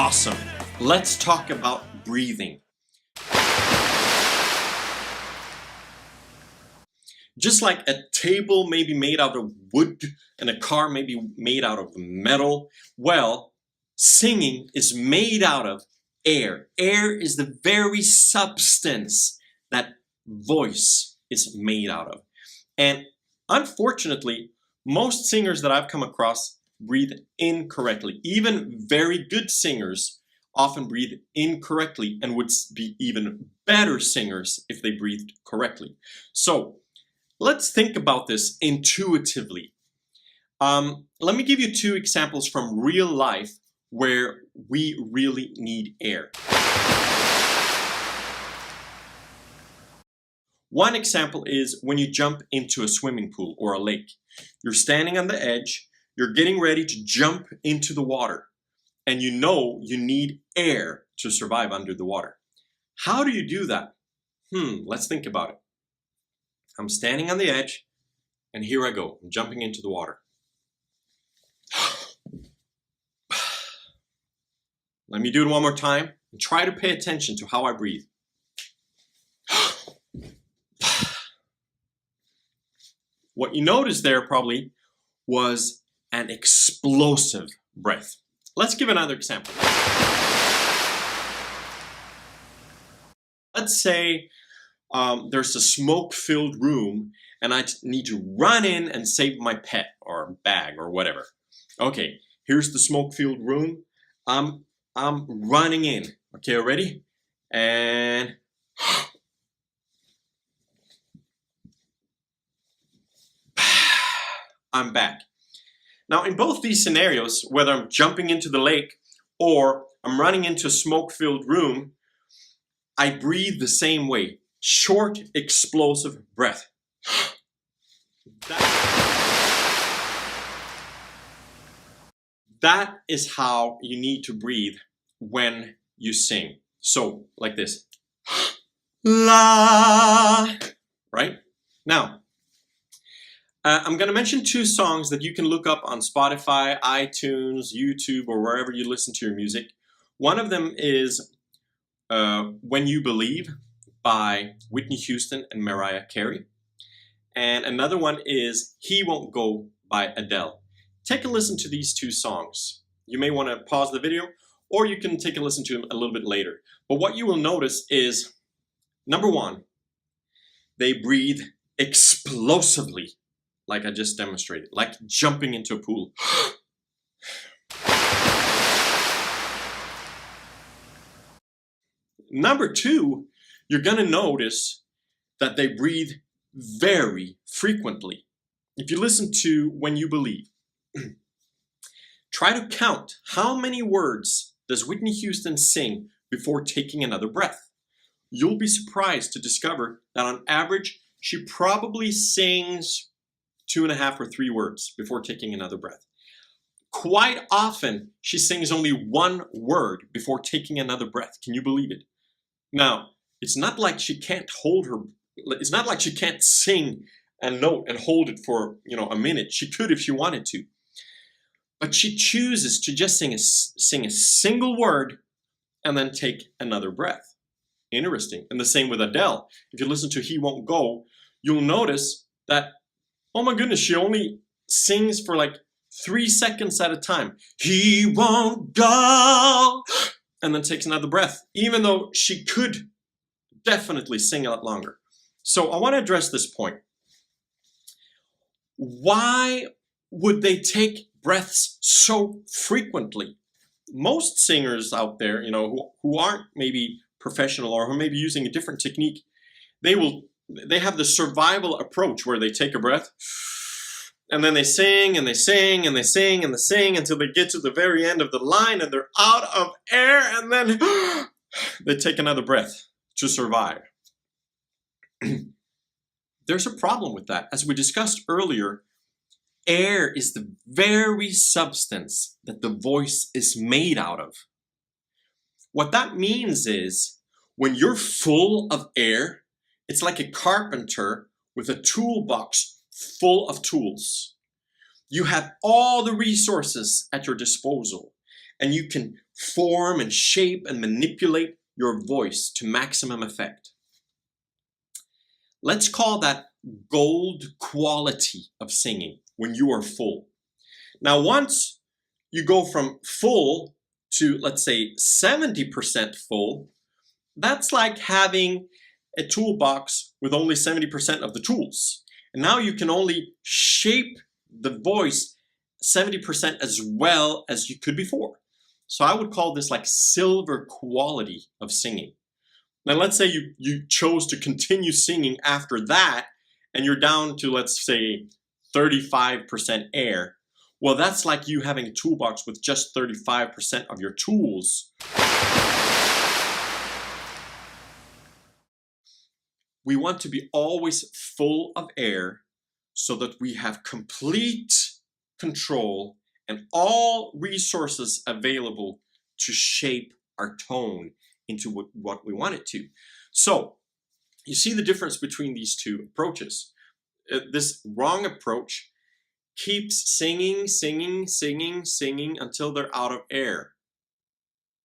Awesome. Let's talk about breathing. Just like a table may be made out of wood and a car may be made out of metal, well, singing is made out of air. Air is the very substance that voice is made out of. And unfortunately, most singers that I've come across breathe incorrectly. Even very good singers often breathe incorrectly and would be even better singers if they breathed correctly. So let's think about this intuitively. Let me give you two examples from real life where we really need air. One example is when you jump into a swimming pool or a lake. You're standing on the edge, you're getting ready to jump into the water, and you know you need air to survive under the water. How do you do that? Let's think about it. I'm standing on the edge, and here I go. I'm jumping into the water. Let me do it one more time, and try to pay attention to how I breathe. What you noticed there probably was an explosive breath. Let's give another example. Let's say there's a smoke-filled room and I need to run in and save my pet or bag or whatever. Okay, here's the smoke-filled room. I'm running in. Okay, ready? And I'm back. Now, in both these scenarios, whether I'm jumping into the lake or I'm running into a smoke-filled room, I breathe the same way. Short, explosive breath. That is how you need to breathe when you sing. So, like this. La. Right? Now, I'm going to mention two songs that you can look up on Spotify, iTunes, YouTube, or wherever you listen to your music. One of them is When You Believe by Whitney Houston and Mariah Carey. And another one is He Won't Go by Adele. Take a listen to these two songs. You may want to pause the video, or you can take a listen to them a little bit later. But what you will notice is, number one, they breathe explosively, like I just demonstrated, like jumping into a pool. Number two, you're going to notice that they breathe very frequently. If you listen to When You Believe, try to count how many words does Whitney Houston sing before taking another breath. You'll be surprised to discover that on average, she probably sings 2.5 or 3 words before taking another breath. Quite often, she sings only 1 word before taking another breath. Can you believe it? Now, it's not like she can't it's not like she can't sing a note and hold it for, a minute. She could if she wanted to. But she chooses to just sing a single word and then take another breath. Interesting. And the same with Adele. If you listen to He Won't Go, you'll notice that, oh my goodness, she only sings for like 3 seconds at a time. He won't go, and then takes another breath, even though she could definitely sing a lot longer. So I want to address this point. Why would they take breaths so frequently? Most singers out there, who aren't maybe professional or who may be using a different technique, they have the survival approach where they take a breath and then they sing and they sing and they sing and they sing until they get to the very end of the line and they're out of air, and then they take another breath to survive. There's a problem with that. As we discussed earlier, air is the very substance that the voice is made out of. What that means is when you're full of air, it's like a carpenter with a toolbox full of tools. You have all the resources at your disposal, and you can form and shape and manipulate your voice to maximum effect. Let's call that gold quality of singing when you are full. Now, once you go from full to, let's say, 70% full, that's like having a toolbox with only 70% of the tools. And now you can only shape the voice 70% as well as you could before. So I would call this like silver quality of singing. Now let's say you chose to continue singing after that and you're down to, let's say, 35% air. Well, that's like you having a toolbox with just 35% of your tools. We want to be always full of air so that we have complete control and all resources available to shape our tone into what we want it to. So you see the difference between these two approaches. This wrong approach keeps singing until they're out of air,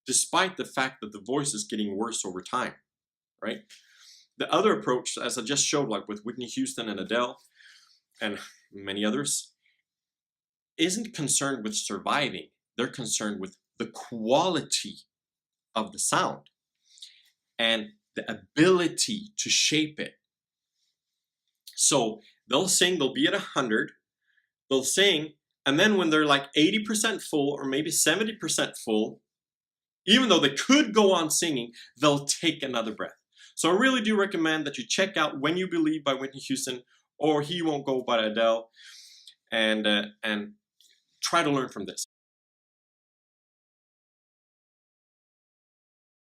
despite the fact that the voice is getting worse over time, right? The other approach, as I just showed, like with Whitney Houston and Adele and many others, isn't concerned with surviving. They're concerned with the quality of the sound and the ability to shape it. So they'll sing, they'll be at 100, they'll sing, and then when they're like 80% full or maybe 70% full, even though they could go on singing, they'll take another breath. So I really do recommend that you check out When You Believe by Whitney Houston or He Won't Go by Adele, and try to learn from this.